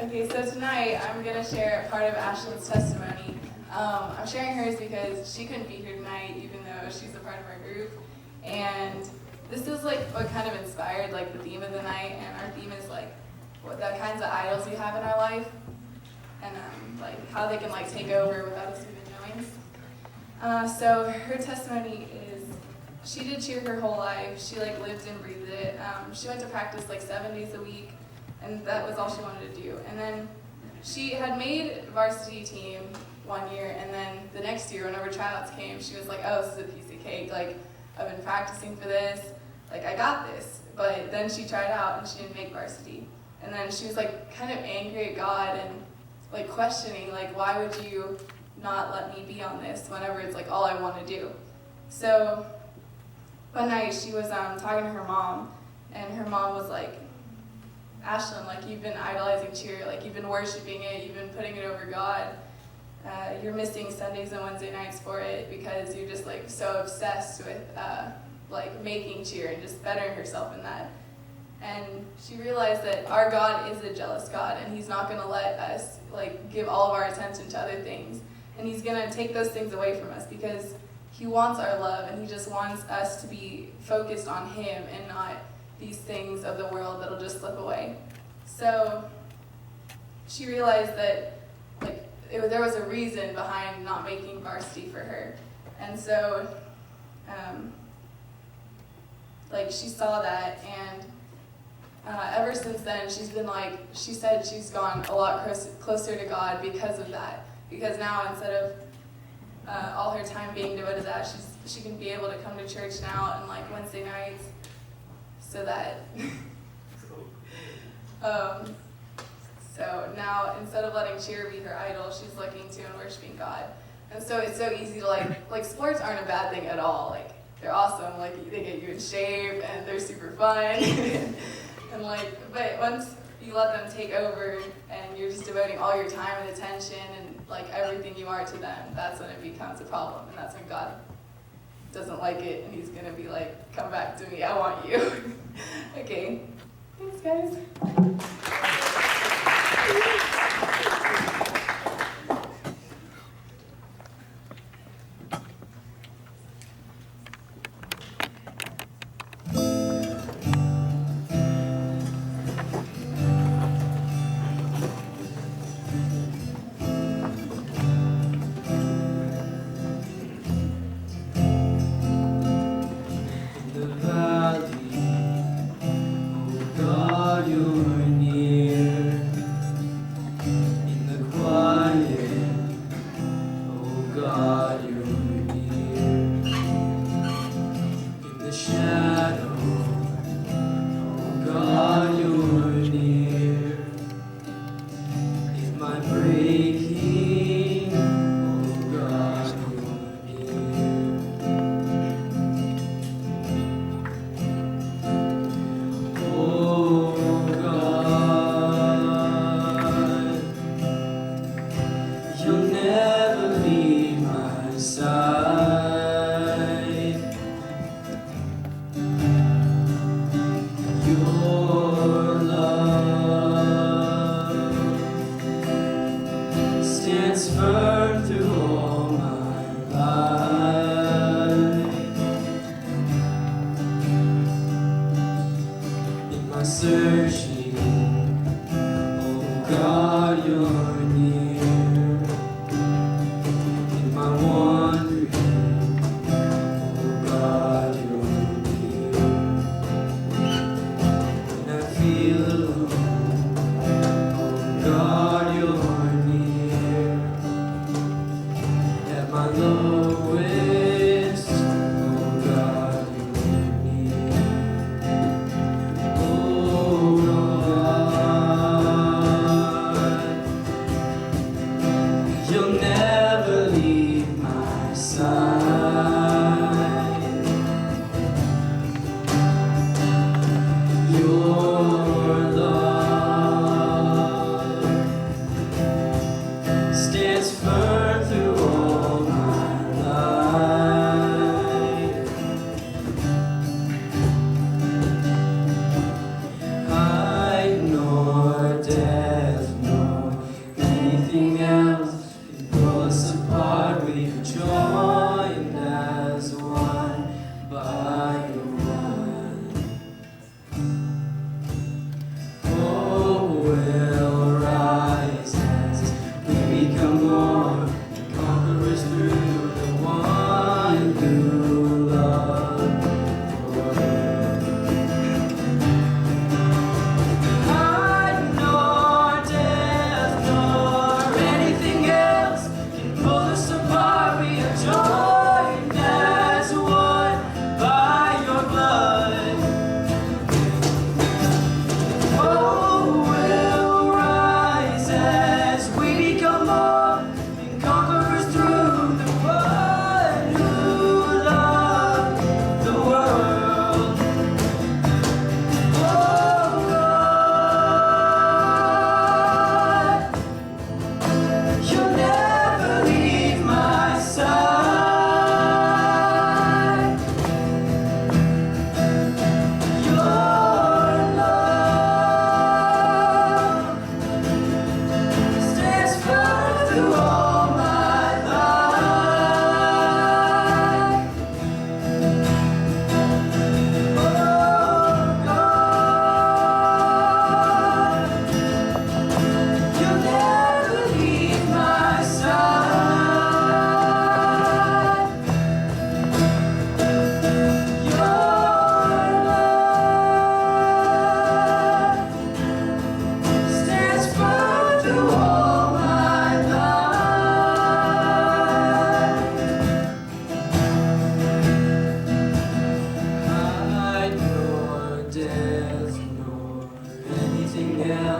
Okay, so tonight I'm going to share part of Ashlyn's testimony. I'm sharing hers because she couldn't be here tonight, even though she's a part of our group. And this is like what kind of inspired like the theme of the night. And our theme is like what the kinds of idols we have in our life, and like how they can like take over without us even knowing. So her testimony is she did cheer her whole life. She like lived and breathed it. She went to practice like 7 days a week. And that was all she wanted to do. And then she had made varsity team 1 year, and then the next year, whenever tryouts came, she was like, oh, this is a piece of cake. Like, I've been practicing for this. Like, I got this. But then she tried out, and she didn't make varsity. And then she was, like, kind of angry at God and, like, questioning, like, why would you not let me be on this whenever it's, like, all I want to do? So one night, she was talking to her mom, and her mom was like, Ashlyn, like, you've been idolizing cheer, like, you've been worshiping it, you've been putting it over God. You're missing Sundays and Wednesday nights for it because you're just, like, so obsessed with, like, making cheer and just bettering herself in that. And she realized that our God is a jealous God, and he's not going to let us, like, give all of our attention to other things. And he's going to take those things away from us because he wants our love, and he just wants us to be focused on him and not these things of the world that'll just slip away. So she realized that like there was a reason behind not making varsity for her. And so like she saw that, and ever since then she's been like, she said she's gone a lot closer to God because of that. Because now instead of all her time being devoted to that, she can be able to come to church now on like Wednesday nights. So that, so now instead of letting cheer be her idol, she's looking to and worshiping God. And so it's so easy to like sports aren't a bad thing at all. Like they're awesome. Like they get you in shape and they're super fun. And like, but once you let them take over and you're just devoting all your time and attention and like everything you are to them, that's when it becomes a problem. And that's when God doesn't like it, and he's gonna be like, come back to me, I want you. Okay, thanks guys.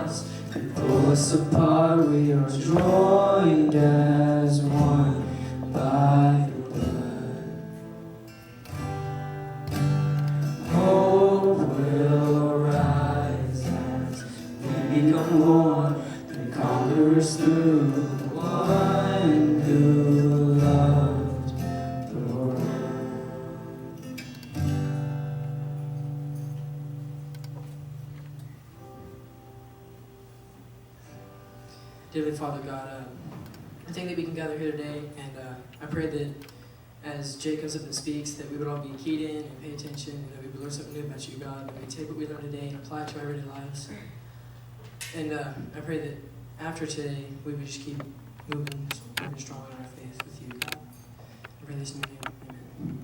cross. You pull us apart, we are joined as one by the blood. Hope will arise as we become one, and conquerors through the one who loved the world. Dearly Father God, I think that we can gather here today, and I pray that as Jake comes up and speaks, that we would all be keyed in and pay attention, and that we would learn something new about you, God, that we take what we learned today and apply it to our everyday lives. And I pray that after today, we would just keep moving strong in our faith with you, God. I pray this in your name. Amen.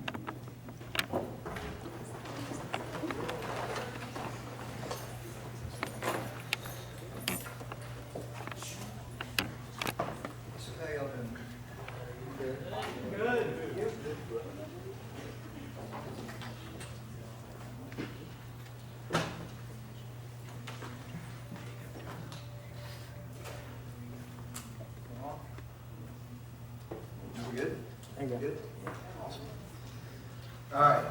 Good? There you go. Good? Awesome. All right.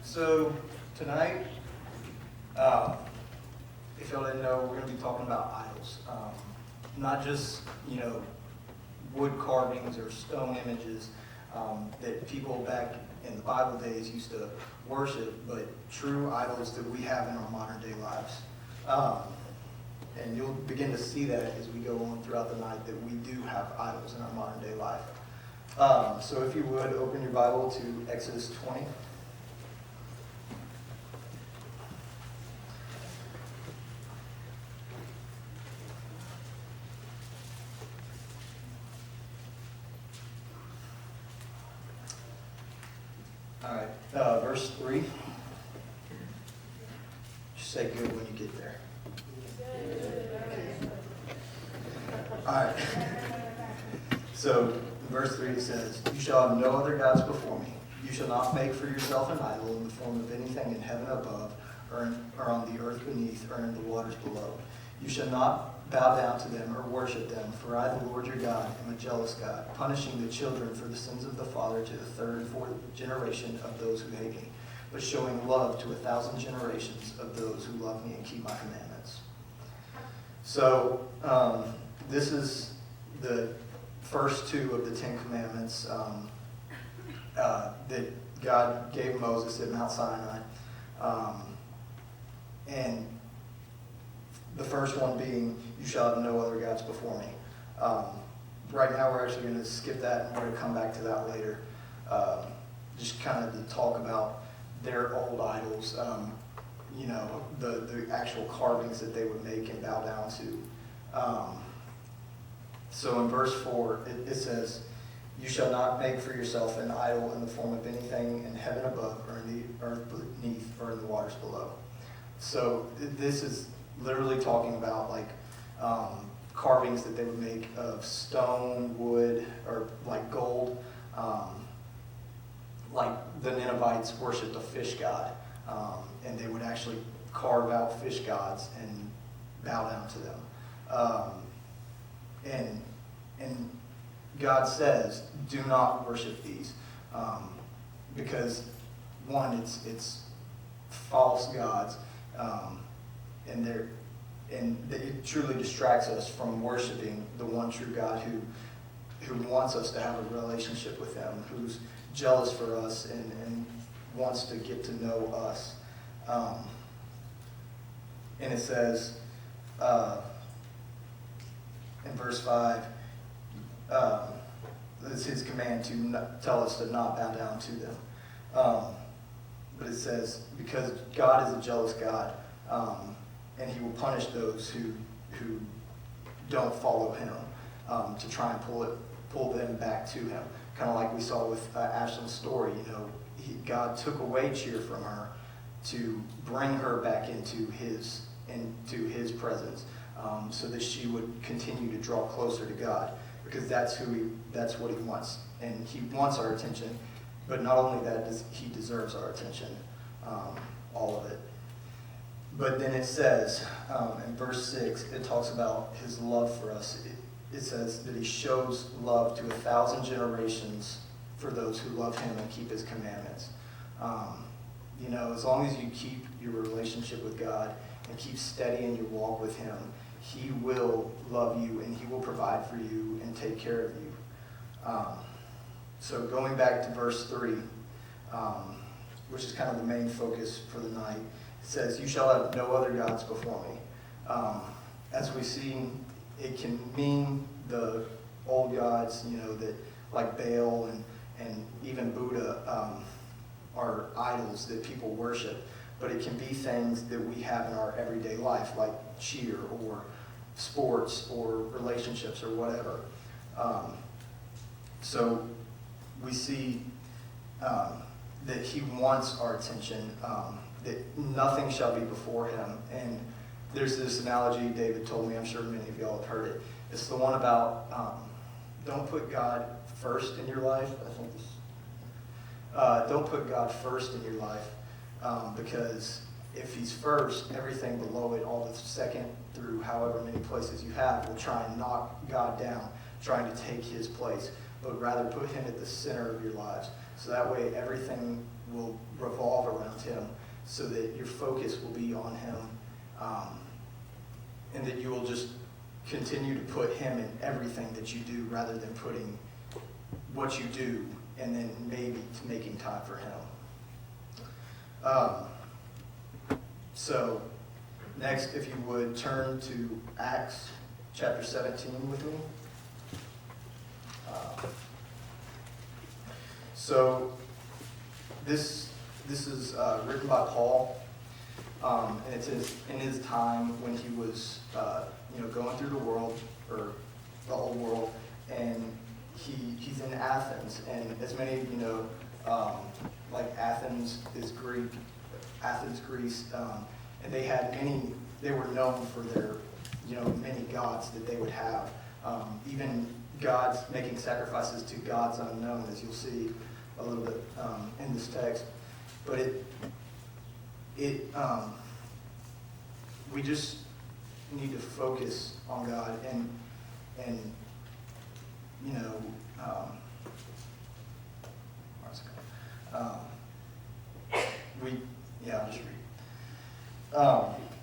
So tonight, if y'all didn't know, we're going to be talking about idols. Not just, wood carvings or stone images that people back in the Bible days used to worship, but true idols that we have in our modern day lives. And you'll begin to see that as we go on throughout the night, that we do have idols in our modern day life. So if you would, open your Bible to Exodus 20. All right, verse 3. Just say good when you get there. All right. So, in verse 3 it says, "You shall have no other gods before me. You shall not make for yourself an idol in the form of anything in heaven above, or on the earth beneath, or in the waters below. You shall not bow down to them or worship them, for I, the Lord your God, am a jealous God, punishing the children for the sins of the father to the third and fourth generation of those who hate me, but showing love to 1,000 generations of those who love me and keep my commandments." So, this is the first two of the 10 Commandments that God gave Moses at Mount Sinai. And the first one being, "You shall have no other gods before me." Right now we're actually going to skip that and we're going to come back to that later. Just kind of to talk about their old idols, the actual carvings that they would make and bow down to. So in verse 4, it says, "You shall not make for yourself an idol in the form of anything in heaven above, or in the earth beneath, or in the waters below." So this is literally talking about carvings that they would make of stone, wood, or like gold. Like the Ninevites worshipped a fish god, and they would actually carve out fish gods and bow down to them. And God says, do not worship these, because one, it's false gods, and it truly distracts us from worshiping the one true God who wants us to have a relationship with Him, who's jealous for us and wants to get to know us. And it says in verse 5, it's His command to tell us to not bow down to them. But it says, because God is a jealous God, and He will punish those who don't follow Him, to try and pull them back to Him. Kind of like we saw with Ashlyn's story. God took away cheer from her to bring her back into His presence, so that she would continue to draw closer to God, because that's what He wants, and He wants our attention. But not only that, He deserves our attention, all of it. But then it says, in verse 6, it talks about his love for us. It says that he shows love to 1,000 generations for those who love him and keep his commandments. As long as you keep your relationship with God and keep steady in your walk with him, he will love you and he will provide for you and take care of you. So going back to verse 3, which is kind of the main focus for the night, it says, "You shall have no other gods before me." As we see, it can mean the old gods, that like Baal and even Buddha are idols that people worship. But it can be things that we have in our everyday life, like cheer or sports or relationships or whatever. So we see that he wants our attention, that nothing shall be before him. And there's this analogy David told me, I'm sure many of y'all have heard it. It's the one about don't put God first in your life. Don't put God first in your life, because if he's first, everything below it, all the second through however many places you have, will try and knock God down, trying to take his place. But rather put him at the center of your lives. So that way everything will revolve around him, so that your focus will be on him, and that you will just continue to put him in everything that you do, rather than putting what you do and then maybe making time for him. So next, if you would turn to Acts chapter 17 with me. So this is written by Paul, and it's in his time when he was going through the world, or the whole world, and he's in Athens. And as many of you know, like Athens is Greek, Greece, and they were known for their many gods that they would have, even gods making sacrifices to gods unknown, as you'll see a little bit in this text. But we just need to focus on God, and I'll just read.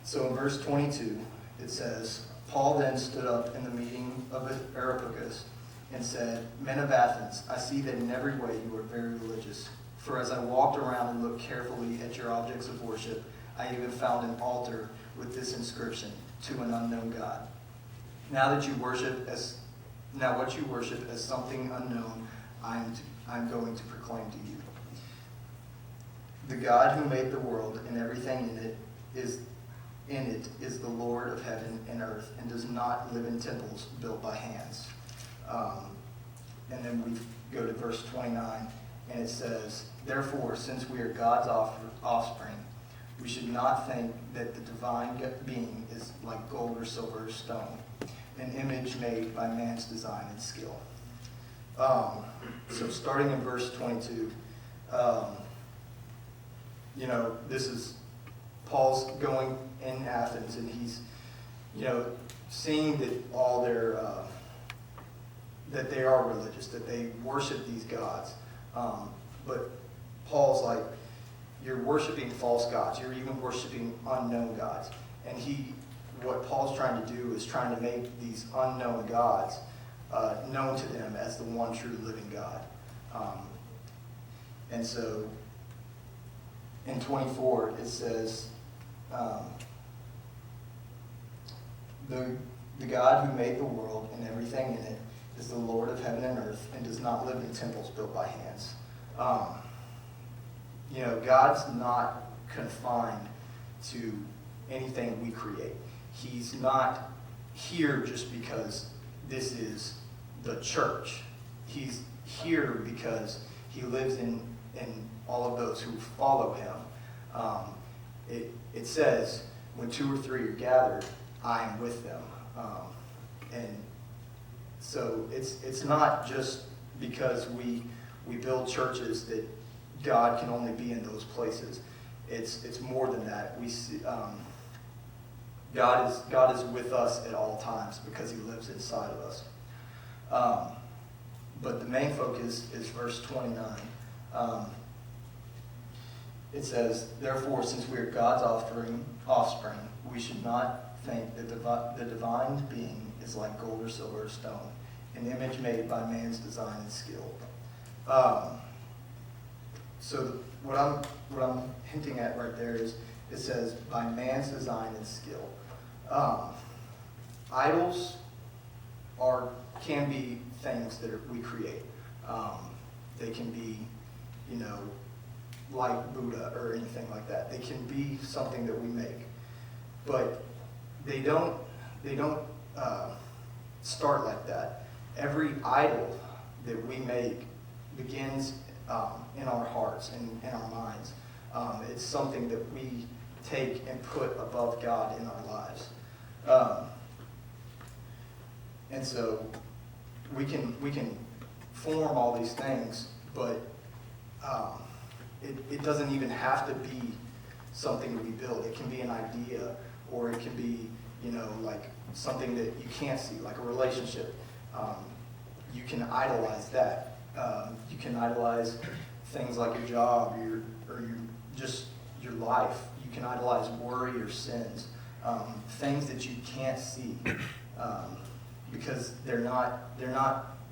So in verse 22, it says, "Paul then stood up in the meeting of the Areopagus and said, 'Men of Athens, I see that in every way you are very religious. For as I walked around and looked carefully at your objects of worship, I even found an altar with this inscription, to an unknown God. Now what you worship as something unknown, I'm going to proclaim to you. The God who made the world and everything in it is the Lord of heaven and earth, and does not live in temples built by hands.'" And then we go to verse 29, and it says, "Therefore, since we are God's offspring, we should not think that the divine being is like gold or silver or stone, an image made by man's design and skill." So starting in verse 22, this is Paul's going in Athens, and he's, seeing that all their, that they are religious, that they worship these gods. But Paul's like, you're worshiping false gods. You're even worshiping unknown gods. And what Paul's trying to do is trying to make these unknown gods known to them as the one true living God. And so in 24, it says, the God who made the world and everything in it is the Lord of heaven and earth, and does not live in temples built by hands. God's not confined to anything we create. He's not here just because this is the church. He's here because he lives in all of those who follow him. It says, when 2 or 3 are gathered, I am with them. And so it's not just because we build churches that God can only be in those places. It's more than that. We see God is with us at all times because he lives inside of us. But the main focus is verse 29. It says, therefore, since we are God's offspring, we should not think that the divine being is like gold or silver or stone, an image made by man's design and skill. So what I'm hinting at right there is, it says by man's design and skill. Idols can be things that we create. They can be, like Buddha or anything like that. They can be something that we make, but they don't start like that. Every idol that we make begins in our hearts and in our minds. It's something that we take and put above God in our lives. And so we can form all these things, but it doesn't even have to be something we build. It can be an idea, or it can be, like something that you can't see, like a relationship. You can idolize that. You can idolize things like your job, your life. You can idolize worry or sins, things that you can't see, because they're not.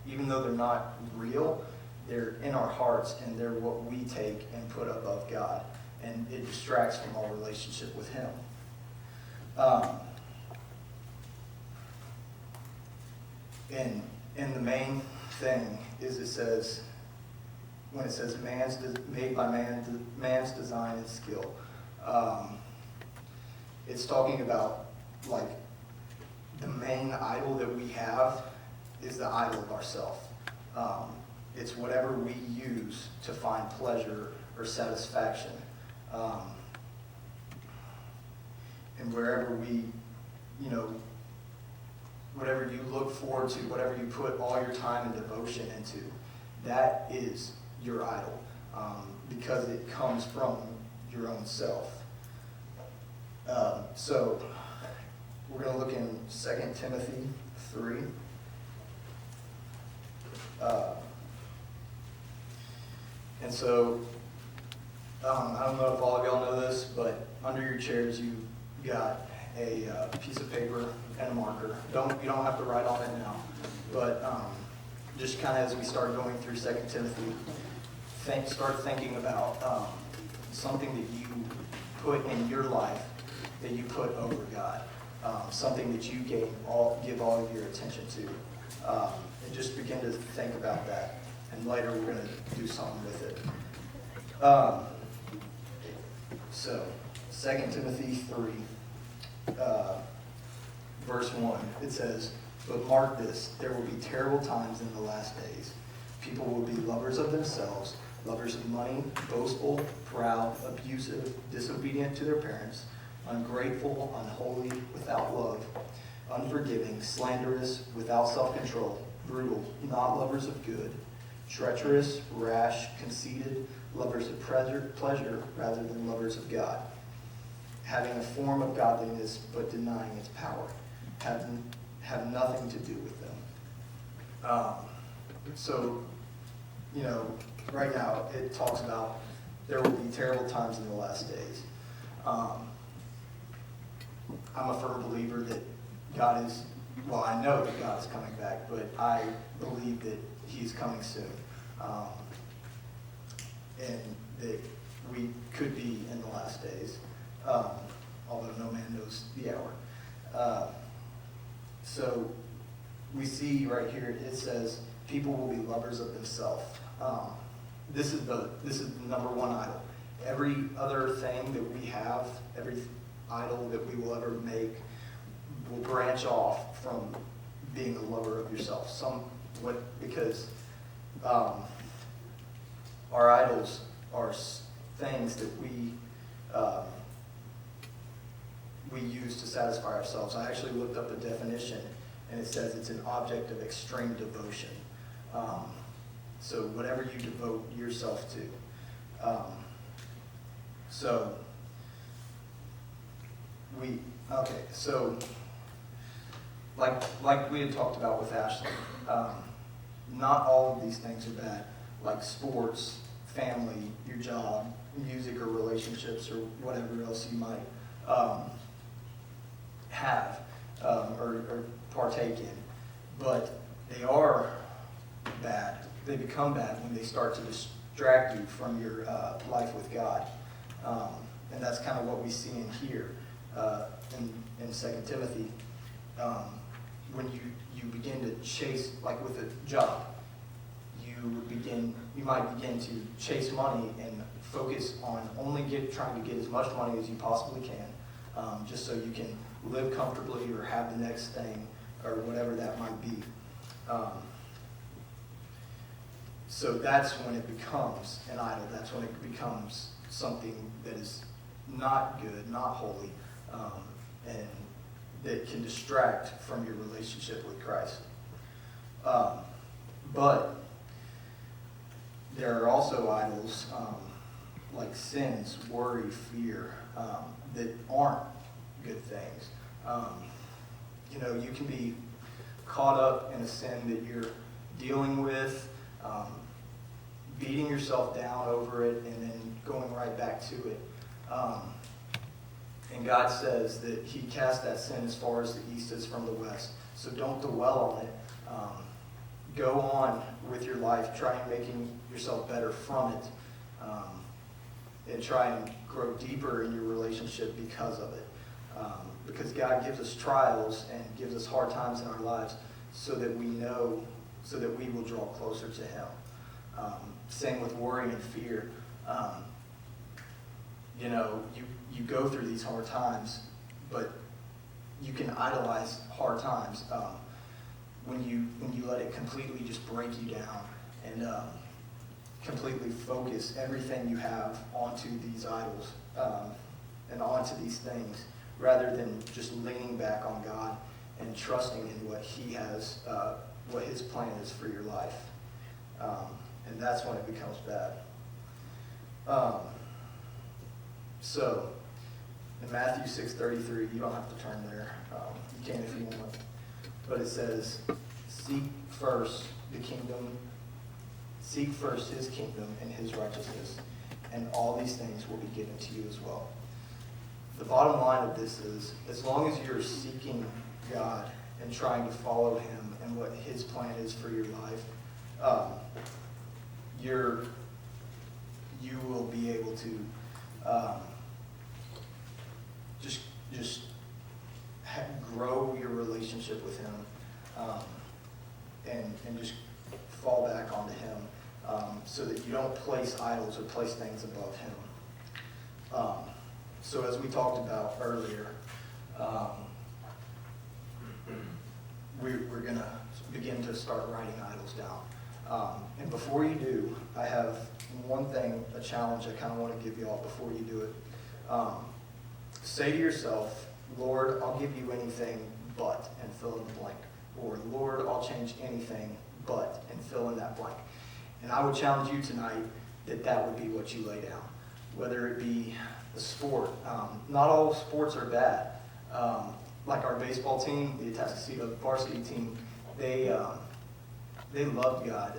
Even though they're not real, they're in our hearts, and they're what we take and put above God, and it distracts from our relationship with Him. And the main thing is, when it says made by man's design and skill, it's talking about, like, the main idol that we have is the idol of ourself. It's whatever we use to find pleasure or satisfaction. And wherever we, whatever you look forward to, whatever you put all your time and devotion into, that is your idol, because it comes from your own self. So we're going to look in 2 Timothy 3. And so, I don't know if all of y'all know this, but under your chairs you got a piece of paper and a marker. You don't have to write on it now, but just kind of as we start going through 2 Timothy, start thinking about something that you put in your life that you put over God, something that you give all of your attention to, and just begin to think about that. And later we're going to do something with it. So, 2 Timothy 3, verse 1, it says, but mark this, there will be terrible times in the last days. People will be lovers of themselves, lovers of money, boastful, proud, abusive, disobedient to their parents, ungrateful, unholy, without love, unforgiving, slanderous, without self-control, brutal, not lovers of good, treacherous, rash, conceited, lovers of pleasure rather than lovers of God, having a form of godliness but denying its power, have nothing to do with them. So, right now it talks about there will be terrible times in the last days. I'm a firm believer that I know that God is coming back, but I believe that He's coming soon. And that we could be in the last days, although no man knows the hour. So we see right here, it says, people will be lovers of themselves. This is the number one idol. Every other thing that we have, every idol that we will ever make, will branch off from being a lover of yourself. Because our idols are things that we use to satisfy ourselves. I actually looked up the definition, and it says it's an object of extreme devotion. So whatever you devote yourself to. So Okay, so like we had talked about with Ashley, not all of these things are bad. Like sports, family, your job, music or relationships or whatever else you might have or partake in. But they are bad. They become bad when they start to distract you from your life with God. And that's kind of what we see in here in 2 Timothy. When you begin to chase, like with a job, you might begin to chase money and focus on only trying to get as much money as you possibly can, just so you can live comfortably or have the next thing or whatever that might be. So that's when it becomes an idol. That's when it becomes something that is not good, not holy, and that can distract from your relationship with Christ. But there are also idols like sins, worry, fear, that aren't good things. You can be caught up in a sin that you're dealing with, beating yourself down over it, and then going right back to it. And God says that he cast that sin as far as the east is from the west. So don't dwell on it. Go on with your life, try and making yourself better from it, and try and grow deeper in your relationship because of it. Because God gives us trials and gives us hard times in our lives so that we will draw closer to him. Same with worry and fear. You go through these hard times, but you can idolize hard times when you let it completely just break you down and completely focus everything you have onto these idols and onto these things, rather than just leaning back on God and trusting in what he has, what his plan is for your life. And that's when it becomes bad. So, in Matthew 6:33, you don't have to turn there. You can if you want. But it says, seek first his kingdom and his righteousness, and all these things will be given to you as well. The bottom line of this is, as long as you're seeking God and trying to follow him and what his plan is for your life, you will be able to just grow your relationship with him, and just fall back onto him, so that you don't place idols or place things above him. So as we talked about earlier, we're going to begin to start writing idols down. And before you do, I have one thing, a challenge I kind of want to give you all before you do it. Say to yourself, Lord, I'll give you anything but, and fill in the blank. Or, Lord, I'll change anything but, and fill in that blank. And I would challenge you tonight that would be what you lay down. Whether it be a sport. Not all sports are bad. Like our baseball team, the Atascocita varsity team, they loved God.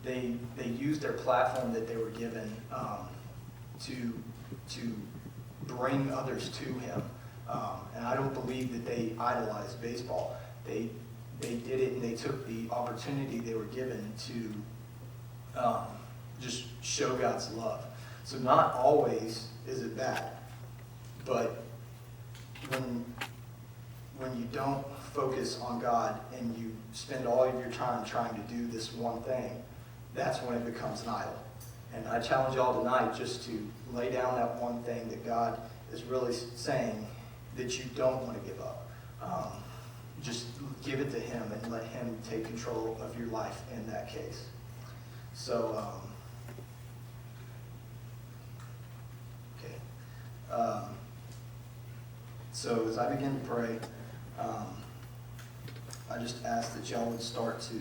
They used their platform that they were given to bring others to him. And I don't believe that they idolized baseball. They did it, and they took the opportunity they were given to just show God's love. So not always is it bad, but when you don't focus on God and you spend all of your time trying to do this one thing, that's when it becomes an idol. And I challenge y'all tonight just to lay down that one thing that God is really saying that you don't want to give up. Just give it to him and let him take control of your life in that case. So, okay. So as I begin to pray, I just ask that y'all would start to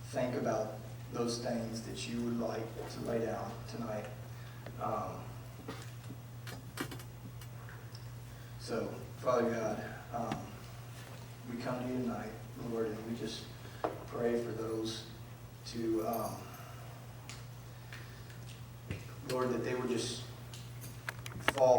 think about those things that you would like to lay down tonight. So Father God, we come to you tonight, Lord, and we just pray for those to, Lord, that they would just